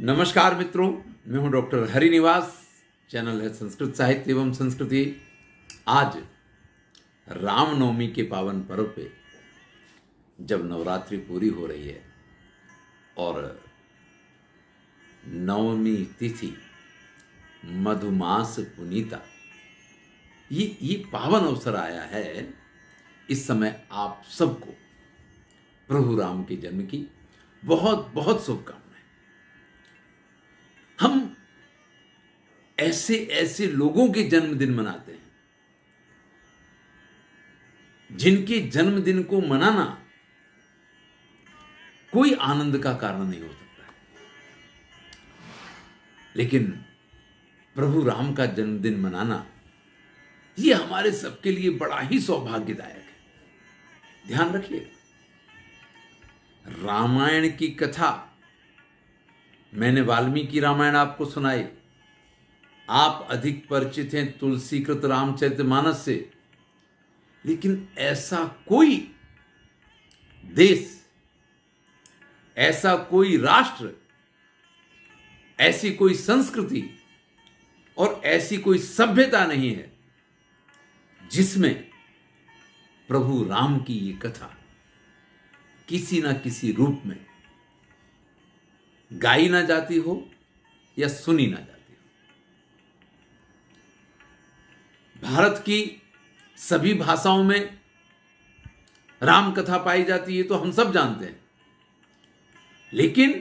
नमस्कार मित्रों, मैं हूं डॉक्टर हरिनिवास। चैनल है संस्कृत साहित्य एवं संस्कृति। आज रामनवमी के पावन पर्व पे जब नवरात्रि पूरी हो रही है और नवमी तिथि मधुमास पुनीता, ये पावन अवसर आया है। इस समय आप सबको प्रभु राम के जन्म की बहुत बहुत शुभकामनाएं। हम ऐसे ऐसे लोगों के जन्मदिन मनाते हैं जिनके जन्मदिन को मनाना कोई आनंद का कारण नहीं हो सकता है, लेकिन प्रभु राम का जन्मदिन मनाना ये हमारे सबके लिए बड़ा ही सौभाग्यदायक है। ध्यान रखिए, रामायण की कथा मैंने वाल्मीकि रामायण आपको सुनाई। आप अधिक परिचित हैं तुलसीकृत रामचरितमानस से, लेकिन ऐसा कोई देश, ऐसा कोई राष्ट्र, ऐसी कोई संस्कृति और ऐसी कोई सभ्यता नहीं है जिसमें प्रभु राम की ये कथा किसी ना किसी रूप में गाई ना जाती हो या सुनी ना जाती हो। भारत की सभी भाषाओं में राम कथा पाई जाती है तो हम सब जानते हैं, लेकिन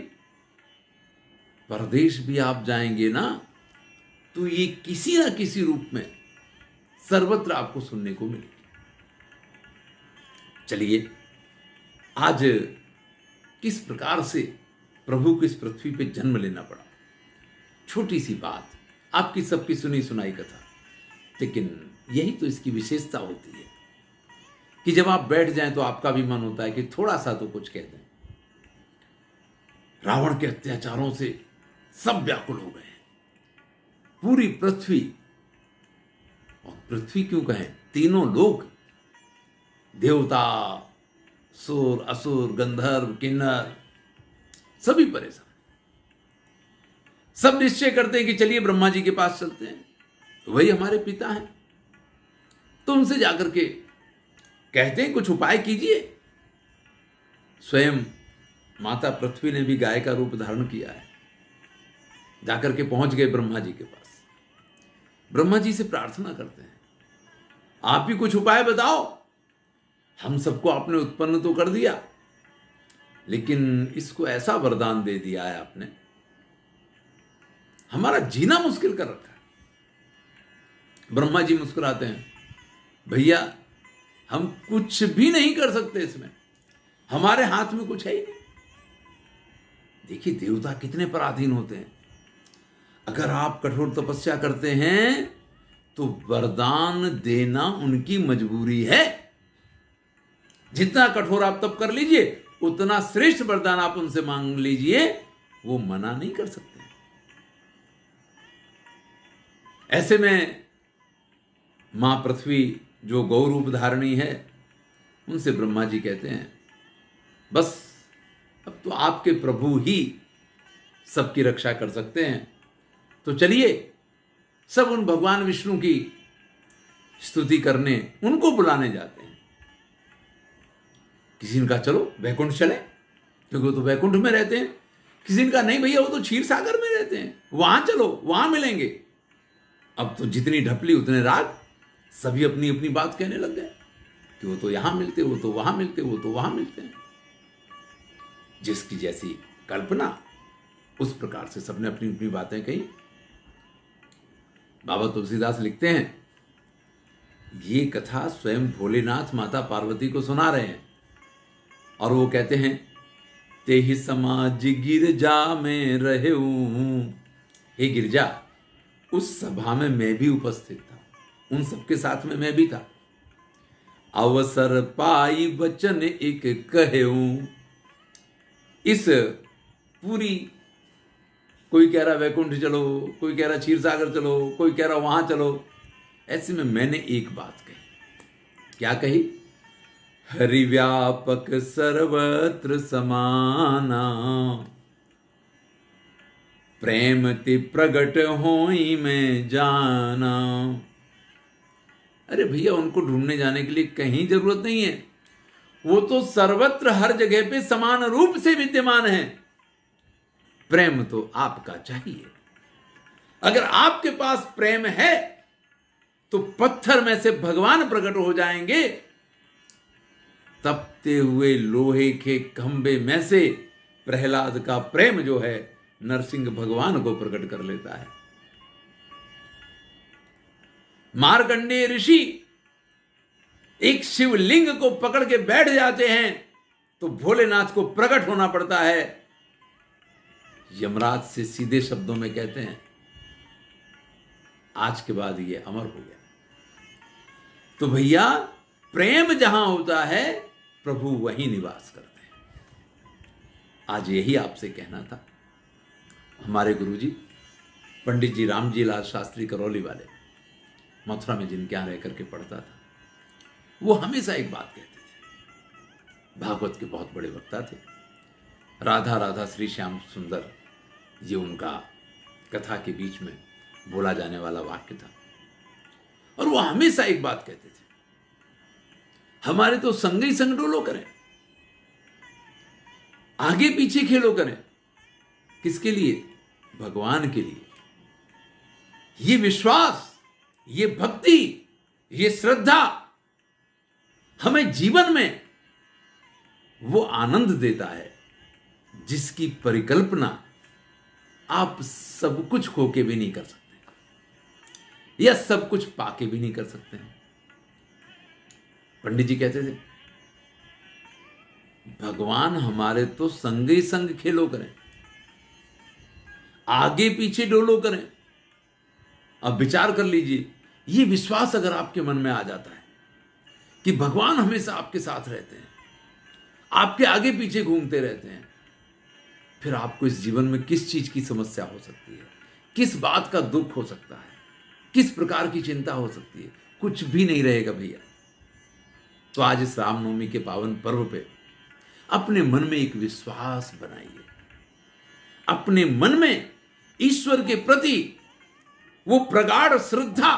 परदेश भी आप जाएंगे ना तो ये किसी ना किसी रूप में सर्वत्र आपको सुनने को मिलेगी। चलिए, आज किस प्रकार से प्रभु को इस पृथ्वी पे जन्म लेना पड़ा, छोटी सी बात, आपकी सबकी सुनी सुनाई कथा, लेकिन यही तो इसकी विशेषता होती है कि जब आप बैठ जाएं तो आपका भी मन होता है कि थोड़ा सा तो कुछ कह दें। रावण के अत्याचारों से सब व्याकुल हो गए, पूरी पृथ्वी, और पृथ्वी क्यों कहें, तीनों लोग, देवता, सुर, असुर, गंधर्व, किन्नर, सभी परेशान। सब निश्चय करते हैं कि चलिए ब्रह्मा जी के पास चलते हैं, तो वही हमारे पिता हैं, तो उनसे जाकर के कहते हैं कुछ उपाय कीजिए। स्वयं माता पृथ्वी ने भी गाय का रूप धारण किया है, जाकर के पहुंच गए ब्रह्मा जी के पास। ब्रह्मा जी से प्रार्थना करते हैं, आप ही कुछ उपाय बताओ, हम सबको आपने उत्पन्न तो कर दिया, लेकिन इसको ऐसा वरदान दे दिया है आपने, हमारा जीना मुश्किल कर रखा है। ब्रह्मा जी मुस्कुराते हैं, भैया हम कुछ भी नहीं कर सकते, इसमें हमारे हाथ में कुछ है ही नहीं। देखिए, देवता कितने पराधीन होते हैं। अगर आप कठोर तपस्या करते हैं तो वरदान देना उनकी मजबूरी है। जितना कठोर आप तप कर लीजिए, उतना श्रेष्ठ वरदान आप उनसे मांग लीजिए, वो मना नहीं कर सकते। ऐसे में मां पृथ्वी जो गौ रूप धारणी है, उनसे ब्रह्मा जी कहते हैं, बस अब तो आपके प्रभु ही सबकी रक्षा कर सकते हैं, तो चलिए सब उन भगवान विष्णु की स्तुति करने, उनको बुलाने जाते हैं। किसी ने कहा चलो वैकुंठ चले, क्योंकि वो तो वैकुंठ में रहते हैं। किसी ने कहा नहीं भैया, वो तो क्षीर सागर में रहते हैं, वहां चलो, वहां मिलेंगे। अब तो जितनी ढपली उतने राग, सभी अपनी अपनी बात कहने लग गए कि वो तो यहां मिलते, वो तो वहां मिलते, वो तो वहां मिलते हैं। जिसकी जैसी कल्पना, उस प्रकार से सबने अपनी अपनी बातें कही। बाबा तुलसीदास लिखते हैं, ये कथा स्वयं भोलेनाथ माता पार्वती को सुना रहे हैं, और वो कहते हैं, ते ही समाज गिरजा में रहे हूं। हे गिरजा, उस सभा में मैं भी उपस्थित था, उन सबके साथ में मैं भी था। अवसर पाई वचन एक कहे हूं। इस पूरी, कोई कह रहा वैकुंठ चलो, कोई कह रहा क्षीर सागर चलो, कोई कह रहा वहां चलो, ऐसे में मैंने एक बात कही। क्या कही? हरि व्यापक सर्वत्र समाना, प्रेम ते प्रगट होई में जाना। अरे भैया, उनको ढूंढने जाने के लिए कहीं जरूरत नहीं है, वो तो सर्वत्र हर जगह पे समान रूप से विद्यमान है। प्रेम तो आपका चाहिए। अगर आपके पास प्रेम है तो पत्थर में से भगवान प्रकट हो जाएंगे। तपते हुए लोहे के खंभे में से प्रहलाद का प्रेम जो है नरसिंह भगवान को प्रकट कर लेता है। मार्कंडेय ऋषि एक शिवलिंग को पकड़ के बैठ जाते हैं तो भोलेनाथ को प्रकट होना पड़ता है। यमराज से सीधे शब्दों में कहते हैं, आज के बाद ये अमर हो गया। तो भैया, प्रेम जहां होता है प्रभु वहीं निवास करते हैं। आज यही आपसे कहना था। हमारे गुरुजी पंडित जी रामजी लाल शास्त्री करौली वाले, मथुरा में जिनके यहां रह करके पढ़ता था, वो हमेशा एक बात कहते थे। भागवत के बहुत बड़े वक्ता थे। राधा राधा श्री श्याम सुंदर, ये उनका कथा के बीच में बोला जाने वाला वाक्य था। और वो हमेशा एक बात कहते थे, हमारे तो संग ही संग डोलो करें, आगे पीछे खेलो करें। किसके लिए? भगवान के लिए। ये विश्वास, ये भक्ति, ये श्रद्धा हमें जीवन में वो आनंद देता है जिसकी परिकल्पना आप सब कुछ खो के भी नहीं कर सकते या सब कुछ पाके भी नहीं कर सकते हैं। पंडित जी कहते थे, भगवान हमारे तो संग ही संग खेलो करें, आगे पीछे डोलो करें। अब विचार कर लीजिए, ये विश्वास अगर आपके मन में आ जाता है कि भगवान हमेशा आपके साथ रहते हैं, आपके आगे पीछे घूमते रहते हैं, फिर आपको इस जीवन में किस चीज की समस्या हो सकती है, किस बात का दुख हो सकता है, किस प्रकार की चिंता हो सकती है? कुछ भी नहीं रहेगा भैया। तो आज इस रामनवमी के पावन पर्व पे अपने मन में एक विश्वास बनाइए, अपने मन में ईश्वर के प्रति वो प्रगाढ़ श्रद्धा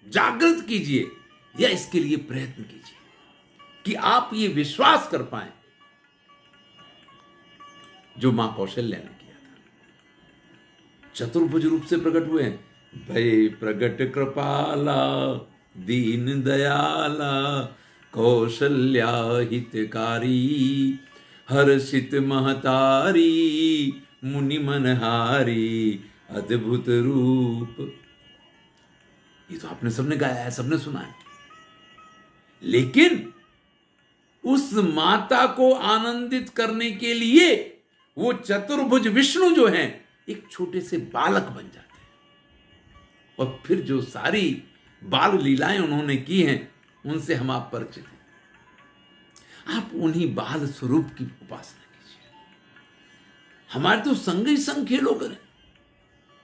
जागृत कीजिए, या इसके लिए प्रयत्न कीजिए कि आप ये विश्वास कर पाए जो मां कौशल्या ने किया था। चतुर्भुज रूप से प्रकट हुए हैं। भय प्रगट कृपाला दीन दयाला कौशल्या हितकारी हर्षित महतारी मुनि मनहारी अद्भुत रूप। ये तो आपने सबने गाया है, सबने सुना है। लेकिन उस माता को आनंदित करने के लिए वो चतुर्भुज विष्णु जो हैं एक छोटे से बालक बन जाते हैं, और फिर जो सारी बाल लीलाएं उन्होंने की हैं उनसे हम आप परिचित हैं। आप उन्हीं बाल स्वरूप की उपासना कीजिए। हमारे तो संग ही संग खेलो करें,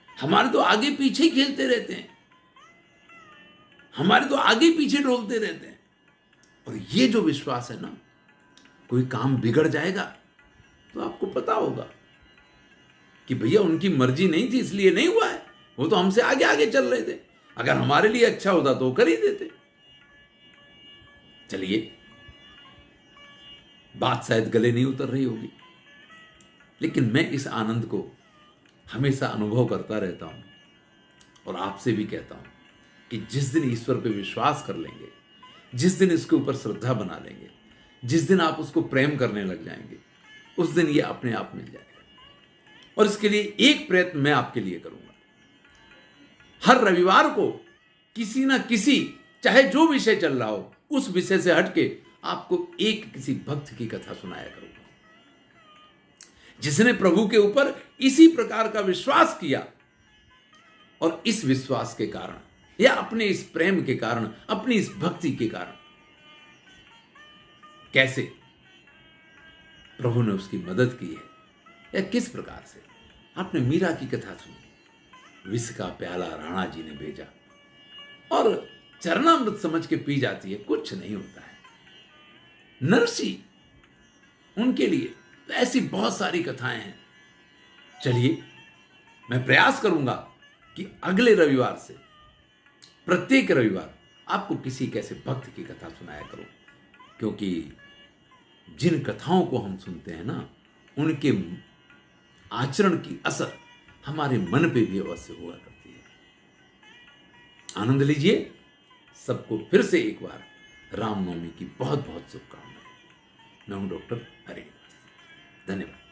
हमारे तो आगे पीछे खेलते रहते हैं, हमारे तो आगे पीछे डोलते रहते हैं। और ये जो विश्वास है ना, कोई काम बिगड़ जाएगा तो आपको पता होगा कि भैया उनकी मर्जी नहीं थी इसलिए नहीं हुआ है, वो तो हमसे आगे आगे चल रहे थे। अगर हमारे लिए अच्छा होता तो कर ही देते। चलिए, बात शायद गले नहीं उतर रही होगी, लेकिन मैं इस आनंद को हमेशा अनुभव करता रहता हूं और आपसे भी कहता हूं कि जिस दिन ईश्वर पे विश्वास कर लेंगे, जिस दिन इसके ऊपर श्रद्धा बना लेंगे, जिस दिन आप उसको प्रेम करने लग जाएंगे, उस दिन ये अपने आप मिल जाएगा। और इसके लिए एक प्रयत्न मैं आपके लिए करूंगा। हर रविवार को किसी ना किसी, चाहे जो विषय चल रहा हो, उस विषय से हटके आपको एक किसी भक्त की कथा सुनाया करूंगा जिसने प्रभु के ऊपर इसी प्रकार का विश्वास किया, और इस विश्वास के कारण या अपने इस प्रेम के कारण, अपनी इस भक्ति के कारण कैसे प्रभु ने उसकी मदद की है, या किस प्रकार से। आपने मीरा की कथा सुनी, विष का प्याला राणा जी ने भेजा और चरणामृत समझ के पी जाती है, कुछ नहीं होता है। नरसी उनके लिए, तो ऐसी बहुत सारी कथाएं हैं। चलिए, मैं प्रयास करूंगा कि अगले रविवार से प्रत्येक रविवार आपको किसी कैसे भक्त की कथा सुनाया करूं, क्योंकि जिन कथाओं को हम सुनते हैं ना, उनके आचरण की असर हमारे मन पे भी अवश्य हुआ करती है। आनंद लीजिए। सबको फिर से एक बार रामनवमी की बहुत बहुत शुभकामनाएं। मैं हूं डॉक्टर हरिनिवास। धन्यवाद।